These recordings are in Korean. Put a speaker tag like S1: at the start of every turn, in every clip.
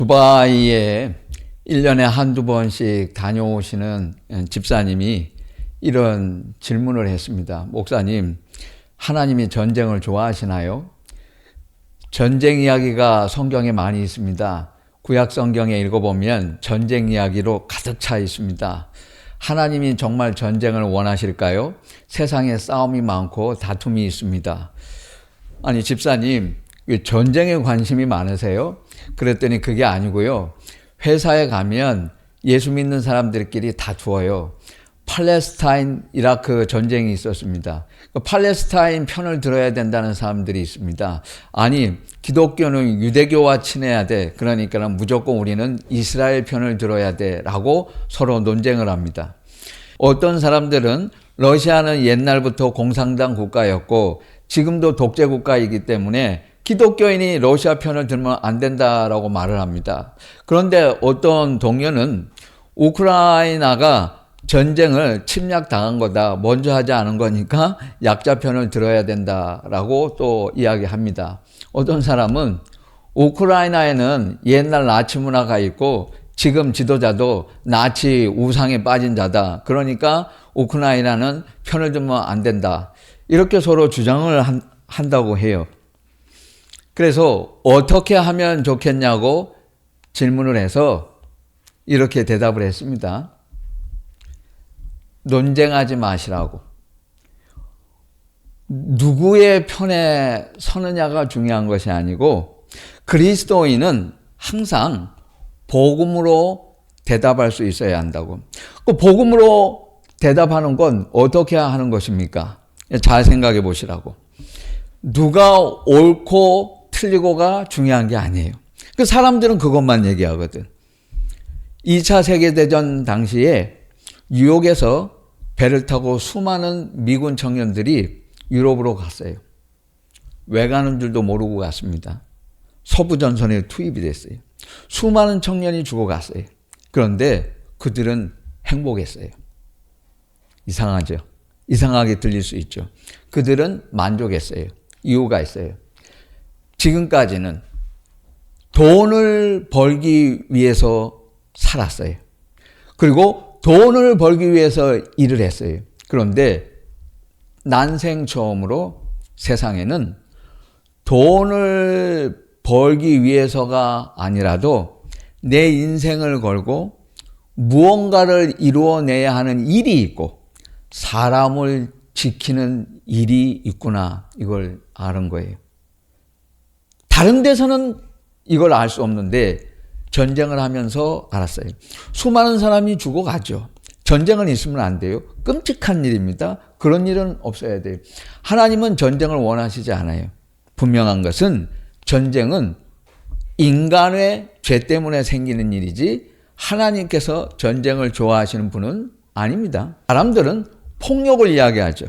S1: 두바이에 1년에 한두 번씩 다녀오시는 집사님이 이런 질문을 했습니다. 목사님, 하나님이 전쟁을 좋아하시나요? 전쟁 이야기가 성경에 많이 있습니다. 구약 성경에 읽어보면 전쟁 이야기로 가득 차 있습니다. 하나님이 정말 전쟁을 원하실까요? 세상에 싸움이 많고 다툼이 있습니다. 아니, 집사님, 전쟁에 관심이 많으세요? 그랬더니 그게 아니고요. 회사에 가면 예수 믿는 사람들끼리 다투어요. 팔레스타인, 이라크 전쟁이 있었습니다. 팔레스타인 편을 들어야 된다는 사람들이 있습니다. 아니, 기독교는 유대교와 친해야 돼. 그러니까 무조건 우리는 이스라엘 편을 들어야 돼. 라고 서로 논쟁을 합니다. 어떤 사람들은 러시아는 옛날부터 공산당 국가였고 지금도 독재 국가이기 때문에 기독교인이 러시아 편을 들면 안 된다라고 말을 합니다. 그런데 어떤 동료는 우크라이나가 전쟁을 침략당한 거다, 먼저 하지 않은 거니까 약자 편을 들어야 된다라고 또 이야기합니다. 어떤 사람은 우크라이나에는 옛날 나치 문화가 있고 지금 지도자도 나치 우상에 빠진 자다. 그러니까 우크라이나는 편을 들면 안 된다. 이렇게 서로 주장을 한다고 해요. 그래서 어떻게 하면 좋겠냐고 질문을 해서 이렇게 대답을 했습니다. 논쟁하지 마시라고. 누구의 편에 서느냐가 중요한 것이 아니고 그리스도인은 항상 복음으로 대답할 수 있어야 한다고. 그 복음으로 대답하는 건 어떻게 하는 것입니까? 잘 생각해 보시라고. 누가 옳고 틀리고가 중요한 게 아니에요. 그 사람들은 그것만 얘기하거든. 2차 세계대전 당시에 뉴욕에서 배를 타고 수많은 미군 청년들이 유럽으로 갔어요. 왜 가는 줄도 모르고 갔습니다. 서부전선에 투입이 됐어요. 수많은 청년이 죽어갔어요. 그런데 그들은 행복했어요. 이상하죠? 이상하게 들릴 수 있죠. 그들은 만족했어요. 이유가 있어요. 지금까지는 돈을 벌기 위해서 살았어요. 그리고 돈을 벌기 위해서 일을 했어요. 그런데 난생 처음으로 세상에는 돈을 벌기 위해서가 아니라도 내 인생을 걸고 무언가를 이루어내야 하는 일이 있고 사람을 지키는 일이 있구나, 이걸 아는 거예요. 다른 데서는 이걸 알 수 없는데 전쟁을 하면서 알았어요. 수많은 사람이 죽어가죠. 전쟁은 있으면 안 돼요. 끔찍한 일입니다. 그런 일은 없어야 돼요. 하나님은 전쟁을 원하시지 않아요. 분명한 것은 전쟁은 인간의 죄 때문에 생기는 일이지 하나님께서 전쟁을 좋아하시는 분은 아닙니다. 사람들은 폭력을 이야기하죠.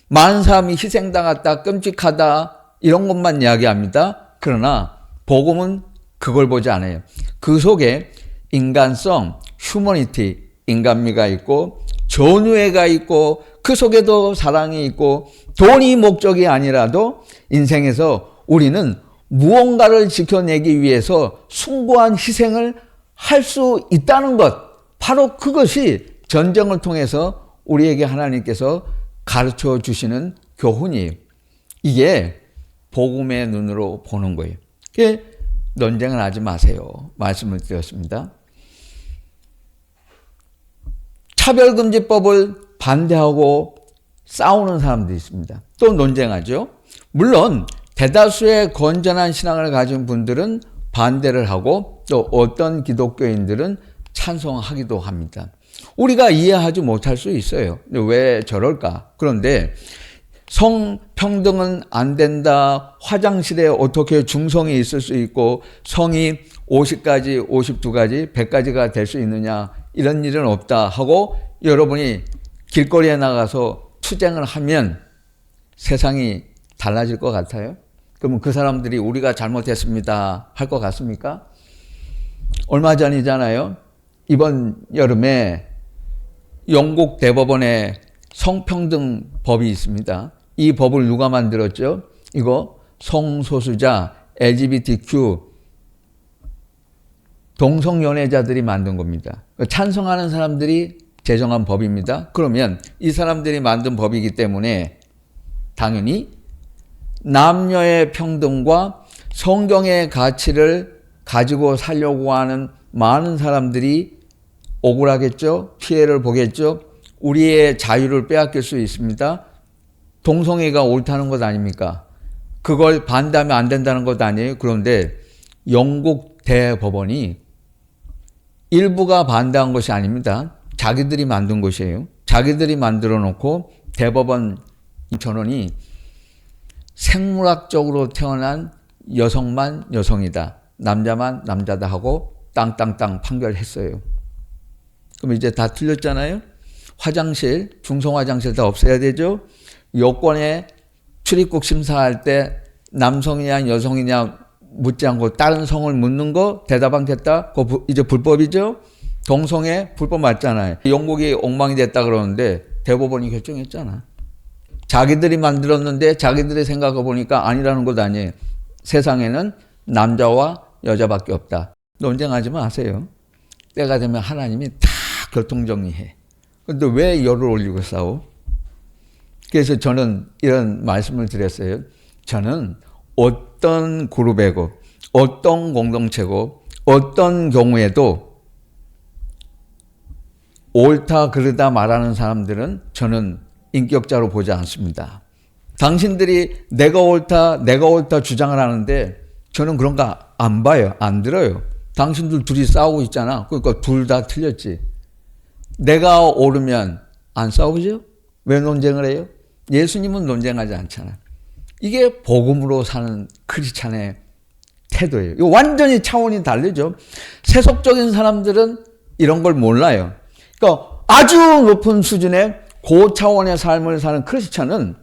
S1: 많은 사람이 희생당했다, 끔찍하다, 이런 것만 이야기합니다. 그러나 복음은 그걸 보지 않아요. 그 속에 인간성, 휴머니티, 인간미가 있고 전우애가 있고 그 속에도 사랑이 있고 돈이 목적이 아니라도 인생에서 우리는 무언가를 지켜내기 위해서 숭고한 희생을 할 수 있다는 것, 바로 그것이 전쟁을 통해서 우리에게 하나님께서 가르쳐 주시는 교훈이에요. 이게 복음의 눈으로 보는 거예요. 논쟁을 하지 마세요. 말씀을 드렸습니다. 차별금지법을 반대하고 싸우는 사람들이 있습니다. 또 논쟁하죠. 물론 대다수의 건전한 신앙을 가진 분들은 반대를 하고 또 어떤 기독교인들은 찬성하기도 합니다. 우리가 이해하지 못할 수 있어요. 왜 저럴까? 그런데 성평등은 안 된다. 화장실에 어떻게 중성이 있을 수 있고 성이 50가지, 52가지, 100가지가 될 수 있느냐. 이런 일은 없다 하고 여러분이 길거리에 나가서 투쟁을 하면 세상이 달라질 것 같아요? 그러면 그 사람들이 우리가 잘못했습니다 할 것 같습니까? 얼마 전이잖아요. 이번 여름에 영국 대법원에 성평등 법이 있습니다. 이 법을 누가 만들었죠? 이거 성소수자 LGBTQ 동성연애자들이 만든 겁니다. 찬성하는 사람들이 제정한 법입니다. 그러면 이 사람들이 만든 법이기 때문에 당연히 남녀의 평등과 성경의 가치를 가지고 살려고 하는 많은 사람들이 억울하겠죠? 피해를 보겠죠? 우리의 자유를 빼앗길 수 있습니다. 동성애가 옳다는 것 아닙니까? 그걸 반대하면 안 된다는 것 아니에요? 그런데 영국 대법원이 일부가 반대한 것이 아닙니다. 자기들이 만든 것이에요. 자기들이 만들어 놓고 대법원 전원이 생물학적으로 태어난 여성만 여성이다. 남자만 남자다 하고 땅땅땅 판결했어요. 그럼 이제 다 틀렸잖아요. 화장실, 중성 화장실 다 없애야 되죠. 여권에 출입국 심사할 때 남성이냐 여성이냐 묻지 않고 다른 성을 묻는 거 대답 않겠다? 그거 이제 불법이죠? 동성애 불법 맞잖아요. 영국이 엉망이 됐다 그러는데 대법원이 결정했잖아. 자기들이 만들었는데 자기들이 생각해 보니까 아니라는 것 아니에요. 세상에는 남자와 여자밖에 없다. 논쟁하지 마세요. 때가 되면 하나님이 다 결통정리해. 그런데 왜 열을 올리고 싸워? 그래서 저는 이런 말씀을 드렸어요. 저는 어떤 그룹이고 어떤 공동체고 어떤 경우에도 옳다 그르다 말하는 사람들은 저는 인격자로 보지 않습니다. 당신들이 내가 옳다 주장을 하는데 저는 그런 거 안 봐요. 안 들어요. 당신들 둘이 싸우고 있잖아. 그러니까 둘 다 틀렸지. 내가 옳으면 안 싸우죠? 왜 논쟁을 해요? 예수님은 논쟁하지 않잖아. 이게 복음으로 사는 크리스찬의 태도예요. 이거 완전히 차원이 다르죠. 세속적인 사람들은 이런 걸 몰라요. 그러니까 아주 높은 수준의 고차원의 삶을 사는 크리스찬은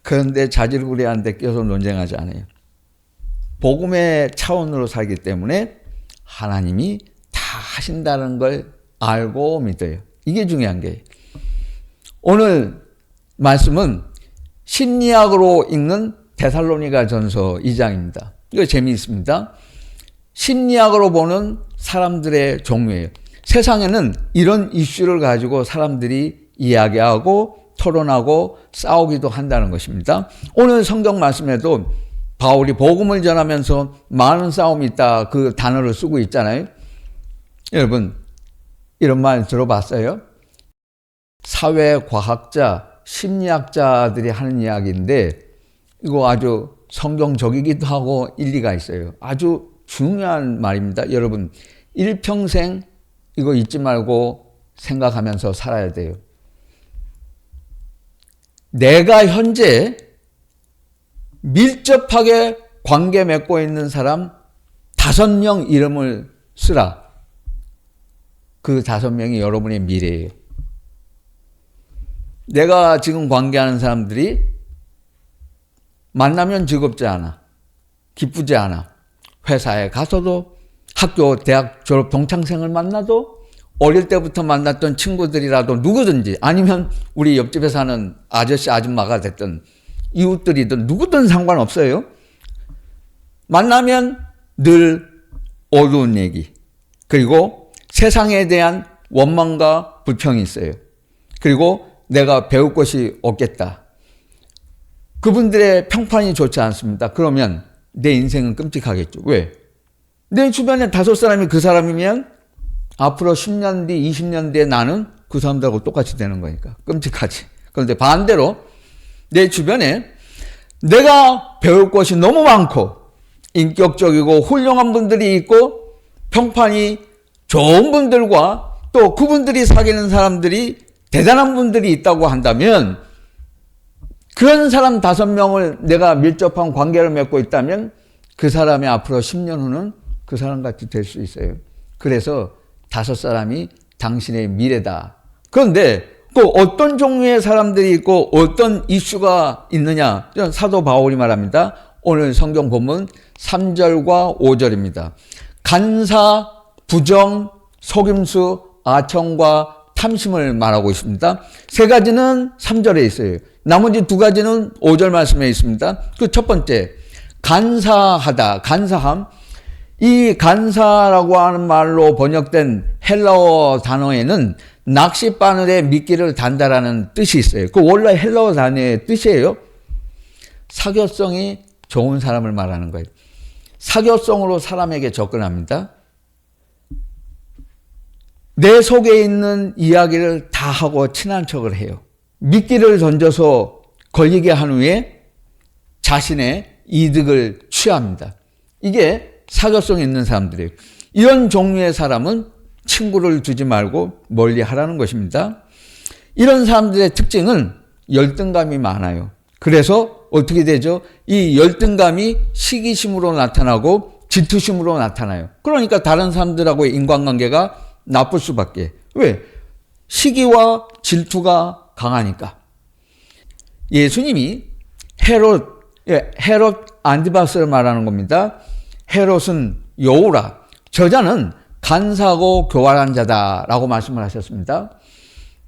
S1: 그런데 자질구레한 데 껴서 논쟁하지 않아요. 복음의 차원으로 살기 때문에 하나님이 다 하신다는 걸 알고 믿어요. 이게 중요한 거예요. 오늘 말씀은 심리학으로 읽는 데살로니가 전서 2장입니다. 이거 재미있습니다. 심리학으로 보는 사람들의 종류예요. 세상에는 이런 이슈를 가지고 사람들이 이야기하고 토론하고 싸우기도 한다는 것입니다. 오늘 성경 말씀에도 바울이 복음을 전하면서 많은 싸움이 있다 그 단어를 쓰고 있잖아요. 여러분 이런 말 들어봤어요? 사회과학자, 심리학자들이 하는 이야기인데 이거 아주 성경적이기도 하고 일리가 있어요. 아주 중요한 말입니다. 여러분 일평생 이거 잊지 말고 생각하면서 살아야 돼요. 내가 현재 밀접하게 관계 맺고 있는 사람 5명 이름을 쓰라. 그 5명이 여러분의 미래예요. 내가 지금 관계하는 사람들이 만나면 즐겁지 않아. 기쁘지 않아. 회사에 가서도 학교, 대학 졸업 동창생을 만나도 어릴 때부터 만났던 친구들이라도 누구든지 아니면 우리 옆집에 사는 아저씨, 아줌마가 됐든 이웃들이든 누구든 상관없어요. 만나면 늘 어두운 얘기 그리고 세상에 대한 원망과 불평이 있어요. 그리고 내가 배울 것이 없겠다. 그분들의 평판이 좋지 않습니다. 그러면 내 인생은 끔찍하겠죠. 왜? 내 주변에 5사람이 그 사람이면 앞으로 10년 뒤, 20년 뒤에 나는 그 사람들하고 똑같이 되는 거니까 끔찍하지. 그런데 반대로 내 주변에 내가 배울 것이 너무 많고 인격적이고 훌륭한 분들이 있고 평판이 좋은 분들과 또 그분들이 사귀는 사람들이 대단한 분들이 있다고 한다면 그런 사람 5명을 내가 밀접한 관계를 맺고 있다면 그 사람이 앞으로 10년 후는 그 사람같이 될 수 있어요. 그래서 5사람이 당신의 미래다. 그런데 또 어떤 종류의 사람들이 있고 어떤 이슈가 있느냐? 사도 바울이 말합니다. 오늘 성경 본문 3절과 5절입니다. 간사, 부정, 속임수, 아청과 탐심을 말하고 있습니다. 3가지는 3절에 있어요. 나머지 2가지는 5절 말씀에 있습니다. 그 첫 번째, 간사하다, 간사함. 이 간사라고 하는 말로 번역된 헬라어 단어에는 낚싯바늘에 미끼를 단다라는 뜻이 있어요. 그 원래 헬라어 단어의 뜻이에요. 사교성이 좋은 사람을 말하는 거예요. 사교성으로 사람에게 접근합니다. 내 속에 있는 이야기를 다 하고 친한 척을 해요. 미끼를 던져서 걸리게 한 후에 자신의 이득을 취합니다. 이게 사교성 있는 사람들이에요. 이런 종류의 사람은 친구를 두지 말고 멀리 하라는 것입니다. 이런 사람들의 특징은 열등감이 많아요. 그래서 어떻게 되죠? 이 열등감이 시기심으로 나타나고 질투심으로 나타나요. 그러니까 다른 사람들하고의 인간관계가 나쁠 수밖에. 왜? 시기와 질투가 강하니까. 예수님이 헤롯 안디바스를 말하는 겁니다. 헤롯은 여우라. 저자는 간사하고 교활한 자다라고 말씀을 하셨습니다.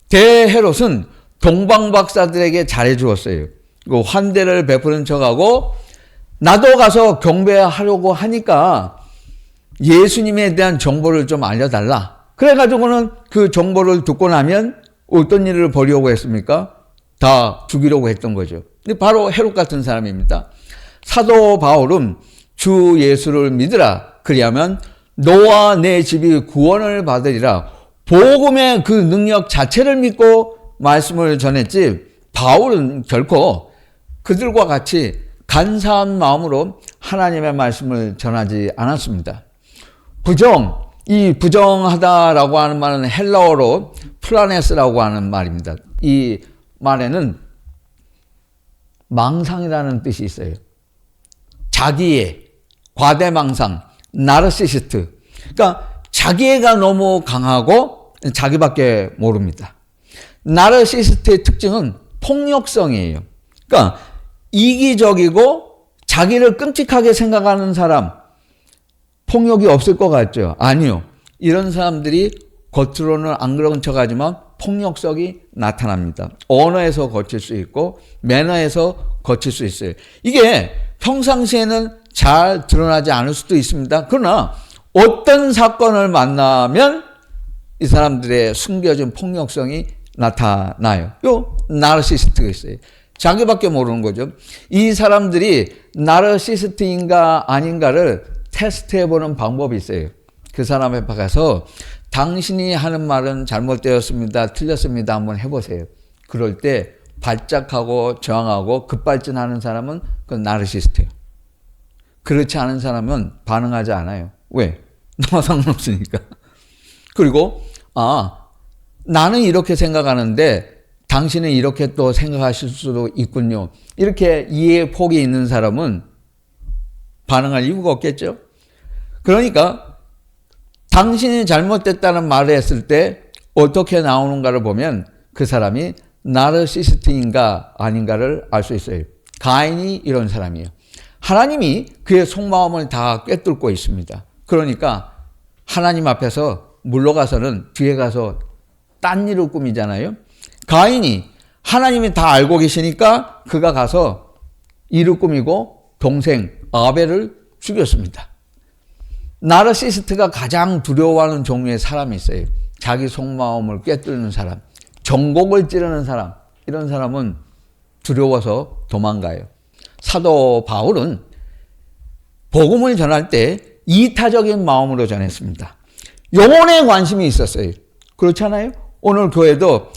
S1: 대헤롯은 동방박사들에게 잘해주었어요. 환대를 베푸는 척하고 나도 가서 경배하려고 하니까 예수님에 대한 정보를 좀 알려달라. 그래가지고는 그 정보를 듣고 나면 어떤 일을 벌이려고 했습니까? 다 죽이려고 했던 거죠. 바로 헤롯 같은 사람입니다. 사도 바울은 주 예수를 믿으라. 그리하면 너와 내 집이 구원을 받으리라. 복음의 그 능력 자체를 믿고 말씀을 전했지 바울은 결코 그들과 같이 간사한 마음으로 하나님의 말씀을 전하지 않았습니다. 이 부정하다라고 하는 말은 헬라어로 플라네스라고 하는 말입니다. 이 말에는 망상이라는 뜻이 있어요. 자기애, 과대망상, 나르시시스트. 그러니까 자기애가 너무 강하고 자기밖에 모릅니다. 나르시시스트의 특징은 폭력성이에요. 그러니까 이기적이고 자기를 끔찍하게 생각하는 사람, 폭력이 없을 것 같죠? 아니요. 이런 사람들이 겉으로는 안 그런 척하지만 폭력성이 나타납니다. 언어에서 거칠 수 있고 매너에서 거칠 수 있어요. 이게 평상시에는 잘 드러나지 않을 수도 있습니다. 그러나 어떤 사건을 만나면 이 사람들의 숨겨진 폭력성이 나타나요. 요 나르시스트가 있어요. 자기밖에 모르는 거죠. 이 사람들이 나르시스트인가 아닌가를 테스트해보는 방법이 있어요. 그 사람 앞에 가서 당신이 하는 말은 잘못되었습니다. 틀렸습니다. 한번 해보세요. 그럴 때 발작하고 저항하고 급발진하는 사람은 그건 나르시스트예요. 그렇지 않은 사람은 반응하지 않아요. 왜? 너와 상관없으니까. 그리고 나는 이렇게 생각하는데 당신은 이렇게 또 생각하실 수도 있군요. 이렇게 이해의 폭이 있는 사람은 반응할 이유가 없겠죠. 그러니까 당신이 잘못됐다는 말을 했을 때 어떻게 나오는가를 보면 그 사람이 나르시스트인가 아닌가를 알 수 있어요. 가인이 이런 사람이에요. 하나님이 그의 속마음을 다 꿰뚫고 있습니다. 그러니까 하나님 앞에서 물러가서는 뒤에 가서 딴 일을 꾸미잖아요. 가인이 하나님이 다 알고 계시니까 그가 가서 일을 꾸미고 동생 아벨을 죽였습니다. 나르시스트가 가장 두려워하는 종류의 사람이 있어요. 자기 속마음을 꿰뚫는 사람, 정곡을 찌르는 사람. 이런 사람은 두려워서 도망가요. 사도 바울은 복음을 전할 때 이타적인 마음으로 전했습니다. 영혼에 관심이 있었어요. 그렇잖아요? 오늘 교회도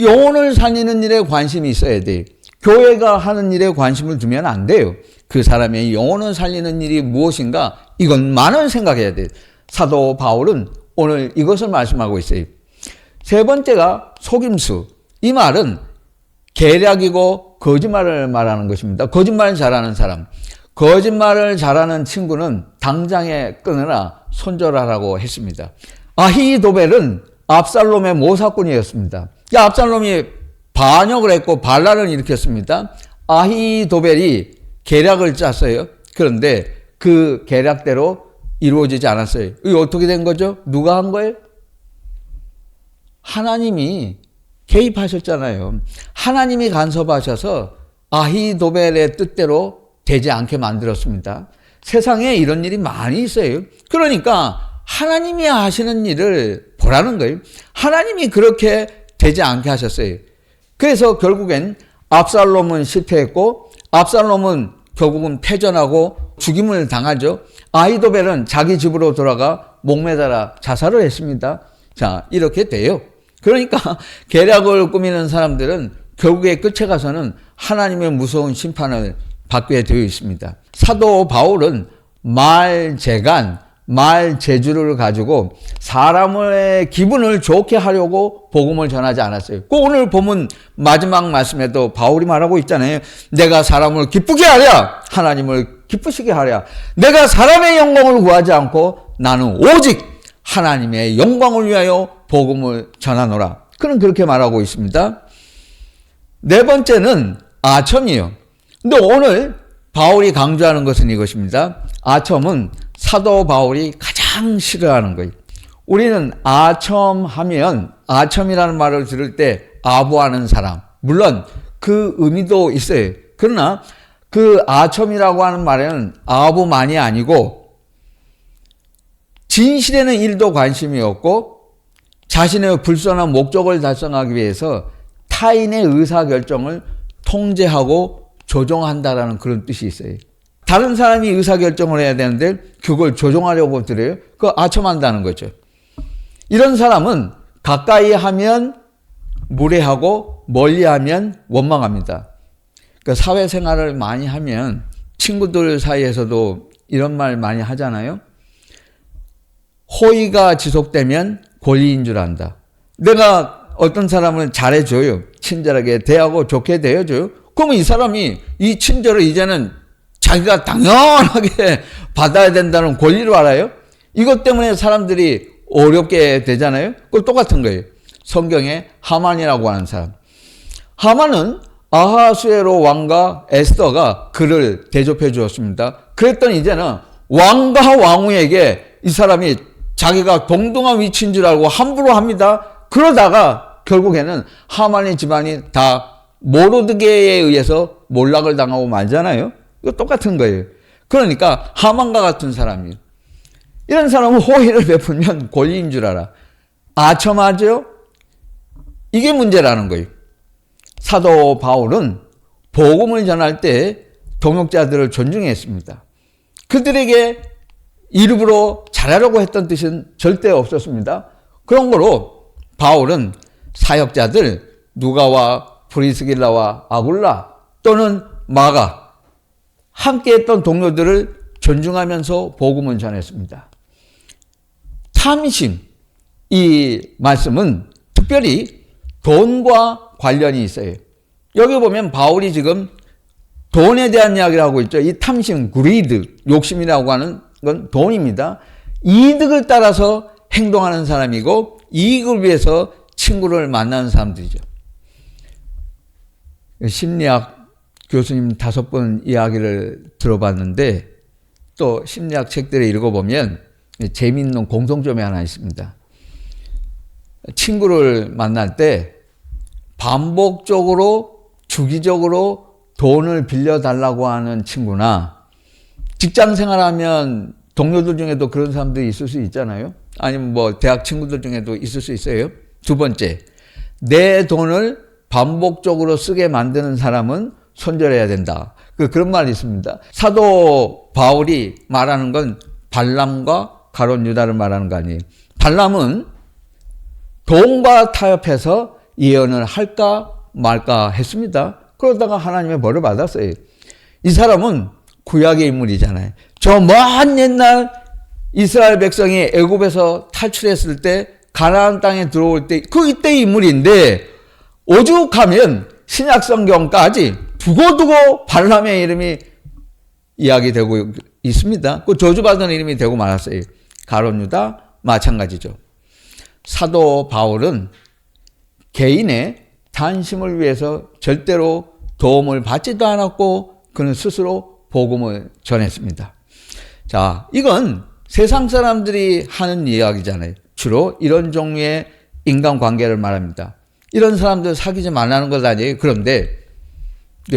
S1: 영혼을 살리는 일에 관심이 있어야 돼요. 교회가 하는 일에 관심을 두면 안 돼요. 그 사람의 영혼을 살리는 일이 무엇인가 이것만을 생각해야 돼요. 사도 바울은 오늘 이것을 말씀하고 있어요. 세 번째가 속임수. 이 말은 계략이고 거짓말을 말하는 것입니다. 거짓말 잘하는 사람. 거짓말을 잘하는 친구는 당장에 끊으나 손절하라고 했습니다. 아히도벨은 압살롬의 모사꾼이었습니다. 압살롬이 반역을 했고 반란을 일으켰습니다. 아히도벨이 계략을 짰어요. 그런데 그 계략대로 이루어지지 않았어요. 이게 어떻게 된 거죠? 누가 한 거예요? 하나님이 개입하셨잖아요. 하나님이 간섭하셔서 아히도벨의 뜻대로 되지 않게 만들었습니다. 세상에 이런 일이 많이 있어요. 그러니까 하나님이 하시는 일을 보라는 거예요. 하나님이 그렇게 되지 않게 하셨어요. 그래서 결국엔 압살롬은 실패했고 압살롬은 결국은 패전하고 죽임을 당하죠. 아히도벨은 자기 집으로 돌아가 목매달아 자살을 했습니다. 자, 이렇게 돼요. 그러니까 계략을 꾸미는 사람들은 결국에 끝에 가서는 하나님의 무서운 심판을 받게 되어 있습니다. 사도 바울은 말재간, 말재주를 가지고 사람의 기분을 좋게 하려고 복음을 전하지 않았어요. 그 오늘 본문 마지막 말씀에도 바울이 말하고 있잖아요. 내가 사람을 기쁘게 하랴, 하나님을 기쁘시게 하랴. 내가 사람의 영광을 구하지 않고 나는 오직 하나님의 영광을 위하여 복음을 전하노라. 그는 그렇게 말하고 있습니다. 네 번째는 아첨이에요. 근데 오늘 바울이 강조하는 것은 이것입니다. 아첨은 사도 바울이 가장 싫어하는 거예요. 우리는 아첨하면, 아첨이라는 말을 들을 때 아부하는 사람, 물론 그 의미도 있어요. 그러나 그 아첨이라고 하는 말에는 아부만이 아니고 진실에는 일도 관심이 없고 자신의 불선한 목적을 달성하기 위해서 타인의 의사결정을 통제하고 조종한다라는 그런 뜻이 있어요. 다른 사람이 의사결정을 해야 되는데 그걸 조종하려고 들어요. 그거 아첨한다는 거죠. 이런 사람은 가까이 하면 무례하고 멀리 하면 원망합니다. 그러니까 사회생활을 많이 하면 친구들 사이에서도 이런 말 많이 하잖아요. 호의가 지속되면 권리인 줄 안다. 내가 어떤 사람을 잘해줘요. 친절하게 대하고 좋게 대해줘요. 그러면 이 사람이 이 친절을 이제는 자기가 당연하게 받아야 된다는 권리를 알아요. 이것 때문에 사람들이 어렵게 되잖아요. 그거 똑같은 거예요. 성경에 하만이라고 하는 사람. 하만은 아하수에로 왕과 에스더가 그를 대접해 주었습니다. 그랬더니 이제는 왕과 왕후에게 이 사람이 자기가 동등한 위치인 줄 알고 함부로 합니다. 그러다가 결국에는 하만의 집안이 다 모르드게에 의해서 몰락을 당하고 말잖아요. 이거 똑같은 거예요. 그러니까 하만과 같은 사람이에요. 이런 사람은 호의를 베풀면 권리인 줄 알아. 아첨하죠? 이게 문제라는 거예요. 사도 바울은 복음을 전할 때 동역자들을 존중했습니다. 그들에게 일부러 잘하려고 했던 뜻은 절대 없었습니다. 그런 거로 바울은 사역자들 누가와 브리스길라와 아굴라 또는 마가 함께했던 동료들을 존중하면서 복음을 전했습니다. 탐심, 이 말씀은 특별히 돈과 관련이 있어요. 여기 보면 바울이 지금 돈에 대한 이야기를 하고 있죠. 이 탐심, greed, 욕심이라고 하는 건 돈입니다. 이득을 따라서 행동하는 사람이고 이익을 위해서 친구를 만나는 사람들이죠. 심리학 교수님 5번 이야기를 들어봤는데 또 심리학 책들을 읽어보면 재미있는 공통점이 하나 있습니다. 친구를 만날 때 반복적으로 주기적으로 돈을 빌려달라고 하는 친구나 직장 생활하면 동료들 중에도 그런 사람들이 있을 수 있잖아요. 아니면 뭐 대학 친구들 중에도 있을 수 있어요. 두 번째, 내 돈을 반복적으로 쓰게 만드는 사람은 손절해야 된다. 그런 말이 있습니다. 사도 바울이 말하는 건 발람과 가룟 유다를 말하는 거 아니에요. 발람은 돈과 타협해서 예언을 할까 말까 했습니다. 그러다가 하나님의 벌을 받았어요. 이 사람은 구약의 인물이잖아요. 저 먼 옛날 이스라엘 백성이 애굽에서 탈출했을 때 가나안 땅에 들어올 때 이때의 인물인데 오죽하면 신약 성경까지 두고두고 발람의 이름이 이야기되고 있습니다. 그 저주받은 이름이 되고 말았어요. 가룟 유다 마찬가지죠. 사도 바울은 개인의 탄심을 위해서 절대로 도움을 받지도 않았고 그는 스스로 복음을 전했습니다. 자, 이건 세상 사람들이 하는 이야기잖아요. 주로 이런 종류의 인간관계를 말합니다. 이런 사람들 사귀지 말라는 것 아니에요. 그런데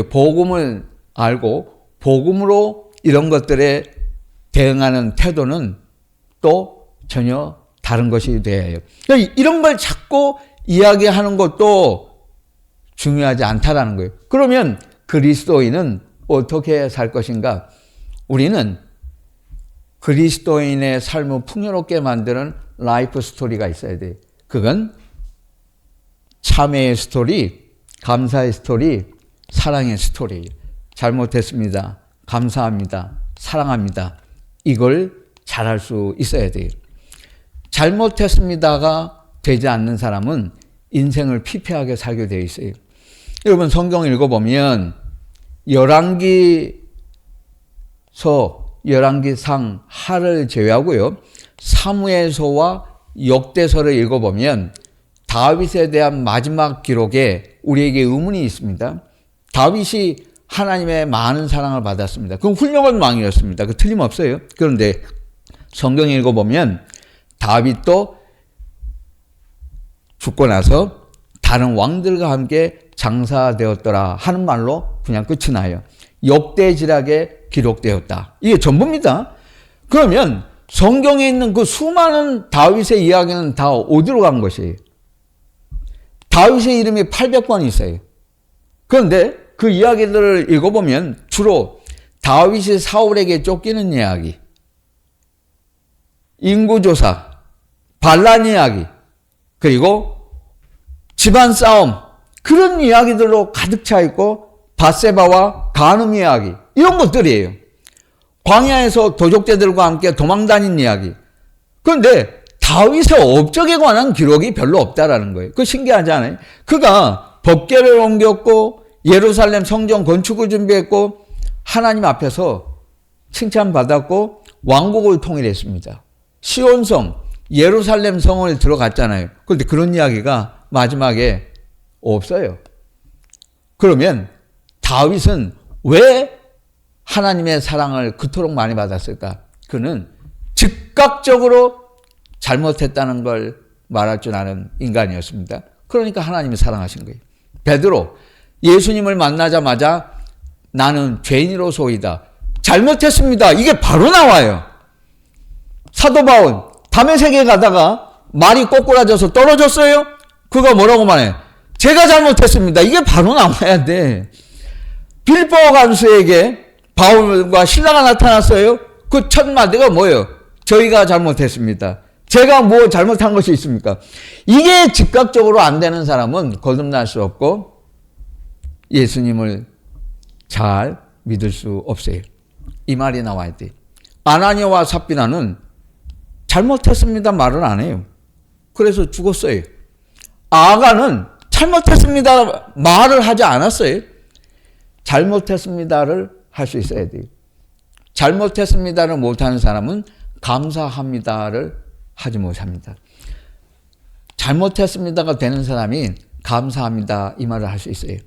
S1: 복음을 알고 복음으로 이런 것들에 대응하는 태도는 또 전혀 다른 것이 되어야 해요. 이런 걸 자꾸 이야기하는 것도 중요하지 않다라는 거예요. 그러면 그리스도인은 어떻게 살 것인가? 우리는 그리스도인의 삶을 풍요롭게 만드는 라이프 스토리가 있어야 돼요. 그건 참회의 스토리, 감사의 스토리, 사랑의 스토리. 잘못했습니다. 감사합니다. 사랑합니다. 이걸 잘할 수 있어야 돼요. 잘못했습니다가 되지 않는 사람은 인생을 피폐하게 살게 되어 있어요. 여러분 성경 읽어보면 열왕기상 하를 제외하고요. 사무엘서와 역대서를 읽어보면 다윗에 대한 마지막 기록에 우리에게 의문이 있습니다. 다윗이 하나님의 많은 사랑을 받았습니다. 그건 훌륭한 왕이었습니다. 그 틀림없어요. 그런데 성경 읽어보면 다윗도 죽고 나서 다른 왕들과 함께 장사되었더라 하는 말로 그냥 끝이 나요. 역대지락에 기록되었다. 이게 전부입니다. 그러면 성경에 있는 그 수많은 다윗의 이야기는 다 어디로 간 것이에요? 다윗의 이름이 800번 있어요. 그런데 그 이야기들을 읽어보면 주로 다윗이 사울에게 쫓기는 이야기, 인구조사, 반란 이야기, 그리고 집안 싸움, 그런 이야기들로 가득 차 있고 밧세바와 간음 이야기, 이런 것들이에요. 광야에서 도적제들과 함께 도망다닌 이야기. 그런데 다윗의 업적에 관한 기록이 별로 없다라는 거예요. 그거 신기하지 않아요? 그가 법궤를 옮겼고 예루살렘 성전 건축을 준비했고 하나님 앞에서 칭찬받았고 왕국을 통일했습니다. 시온성, 예루살렘 성을 들어갔잖아요. 그런데 그런 이야기가 마지막에 없어요. 그러면 다윗은 왜 하나님의 사랑을 그토록 많이 받았을까? 그는 즉각적으로 잘못했다는 걸 말할 줄 아는 인간이었습니다. 그러니까 하나님이 사랑하신 거예요. 베드로, 예수님을 만나자마자 나는 죄인으로소이다. 잘못했습니다. 이게 바로 나와요. 사도 바울, 다메섹에 가다가 말이 꼬꾸라져서 떨어졌어요. 그가 뭐라고 말해? 제가 잘못했습니다. 이게 바로 나와야 돼. 빌보 간수에게 바울과 신라가 나타났어요. 그 첫 마디가 뭐예요? 저희가 잘못했습니다. 제가 뭐 잘못한 것이 있습니까? 이게 즉각적으로 안 되는 사람은 거듭날 수 없고 예수님을 잘 믿을 수 없어요. 이 말이 나와야 돼. 아나니아와 삽비나는 잘못했습니다 말을 안 해요. 그래서 죽었어요. 아가는 잘못했습니다 말을 하지 않았어요. 잘못했습니다를 할 수 있어야 돼요. 잘못했습니다를 못하는 사람은 감사합니다를 하지 못합니다. 잘못했습니다가 되는 사람이 감사합니다 이 말을 할 수 있어요.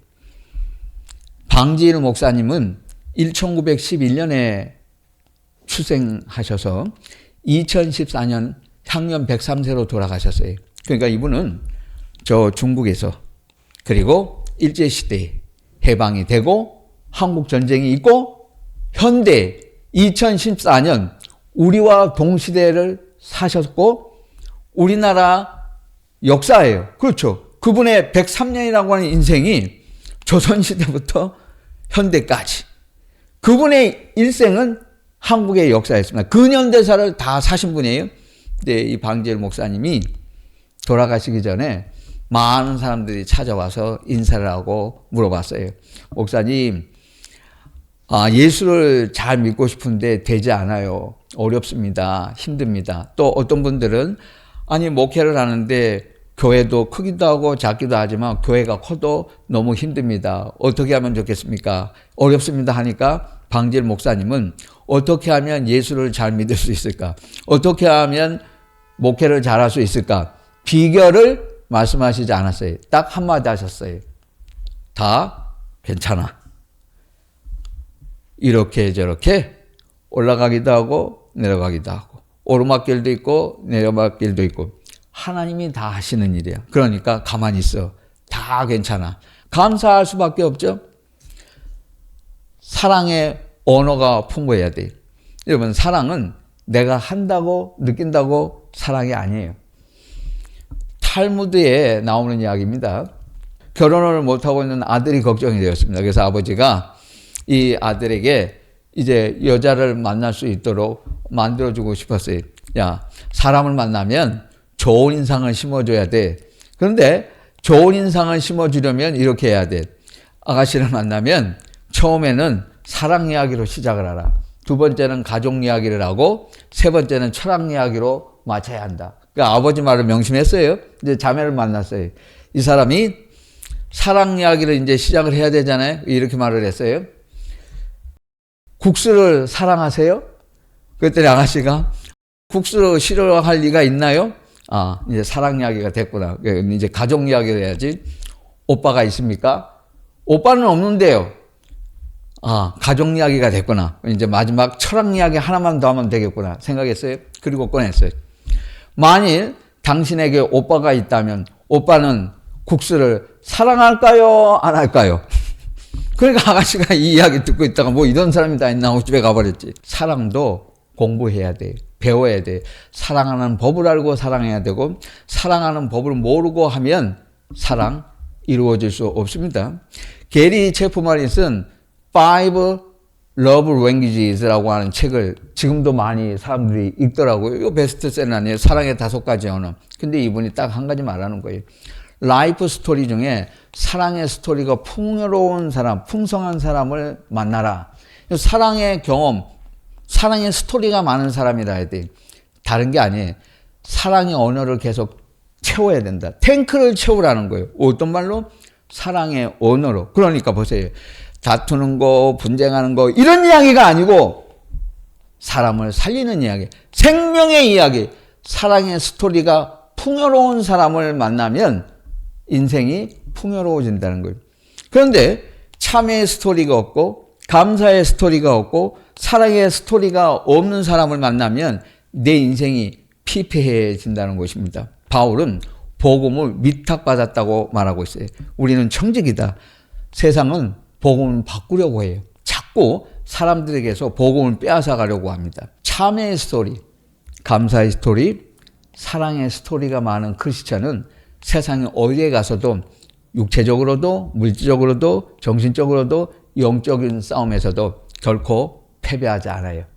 S1: 방지일 목사님은 1911년에 출생하셔서 2014년 향년 103세로 돌아가셨어요. 그러니까 이분은 저 중국에서 그리고 일제시대에 해방이 되고 한국 전쟁이 있고 현대 2014년 우리와 동시대를 사셨고 우리나라 역사예요. 그렇죠. 그분의 103년이라고 하는 인생이 조선시대부터 현대까지 그분의 일생은 한국의 역사였습니다. 근현대사를 다 사신 분이에요. 근데 이 방지일 목사님이 돌아가시기 전에 많은 사람들이 찾아와서 인사를 하고 물어봤어요. 목사님, 예수를 잘 믿고 싶은데 되지 않아요. 어렵습니다. 힘듭니다. 또 어떤 분들은 아니 목회를 하는데 교회도 크기도 하고 작기도 하지만 교회가 커도 너무 힘듭니다. 어떻게 하면 좋겠습니까? 어렵습니다 하니까 방지일 목사님은 어떻게 하면 예수를 잘 믿을 수 있을까? 어떻게 하면 목회를 잘할 수 있을까? 비결을 말씀하시지 않았어요. 딱 한마디 하셨어요. 다 괜찮아. 이렇게 저렇게 올라가기도 하고 내려가기도 하고 오르막길도 있고 내려막길도 있고 하나님이 다 하시는 일이야. 그러니까 가만히 있어. 다 괜찮아. 감사할 수밖에 없죠. 사랑의 언어가 풍부해야 돼. 여러분, 사랑은 내가 한다고 느낀다고 사랑이 아니에요. 탈무드에 나오는 이야기입니다. 결혼을 못하고 있는 아들이 걱정이 되었습니다. 그래서 아버지가 이 아들에게 이제 여자를 만날 수 있도록 만들어주고 싶었어요. 야, 사람을 만나면 좋은 인상을 심어줘야 돼. 그런데 좋은 인상을 심어주려면 이렇게 해야 돼. 아가씨를 만나면 처음에는 사랑 이야기로 시작을 하라. 두 번째는 가족 이야기를 하고 세 번째는 철학 이야기로 마쳐야 한다. 그러니까 아버지 말을 명심했어요. 이제 자매를 만났어요. 이 사람이 사랑 이야기를 이제 시작을 해야 되잖아요. 이렇게 말을 했어요. 국수를 사랑하세요? 그랬더니 아가씨가 국수를 싫어할 리가 있나요? 아, 이제 사랑 이야기가 됐구나. 이제 가족 이야기를 해야지. 오빠가 있습니까? 오빠는 없는데요. 아, 가족 이야기가 됐구나. 이제 마지막 철학 이야기 하나만 더 하면 되겠구나 생각했어요. 그리고 꺼냈어요. 만일 당신에게 오빠가 있다면 오빠는 국수를 사랑할까요? 안 할까요? 그러니까 아가씨가 이 이야기 듣고 있다가 뭐 이런 사람이 다 있나 하고 집에 가버렸지. 사랑도 공부해야 돼. 배워야 돼. 사랑하는 법을 알고 사랑해야 되고 사랑하는 법을 모르고 하면 사랑 이루어질 수 없습니다. 게리 체프만이 쓴 Five Love Languages라고 하는 책을 지금도 많이 사람들이 읽더라고요. 이거 베스트셀러 아니에요. 사랑의 5가지 언어. 근데 이분이 딱 한 가지 말하는 거예요. 라이프 스토리 중에 사랑의 스토리가 풍요로운 사람, 풍성한 사람을 만나라. 사랑의 경험, 사랑의 스토리가 많은 사람이라 해야 돼. 다른 게 아니에요. 사랑의 언어를 계속 채워야 된다. 탱크를 채우라는 거예요. 어떤 말로? 사랑의 언어로. 그러니까 보세요. 다투는 거, 분쟁하는 거 이런 이야기가 아니고 사람을 살리는 이야기, 생명의 이야기, 사랑의 스토리가 풍요로운 사람을 만나면 인생이 풍요로워진다는 거예요. 그런데 참회의 스토리가 없고 감사의 스토리가 없고 사랑의 스토리가 없는 사람을 만나면 내 인생이 피폐해진다는 것입니다. 바울은 복음을 위탁받았다고 말하고 있어요. 우리는 청직이다. 세상은 복음을 바꾸려고 해요. 자꾸 사람들에게서 복음을 빼앗아 가려고 합니다. 참회의 스토리, 감사의 스토리, 사랑의 스토리가 많은 크리스천은 세상에 어디에 가서도 육체적으로도 물질적으로도 정신적으로도 영적인 싸움에서도 결코 패배하지 않아요.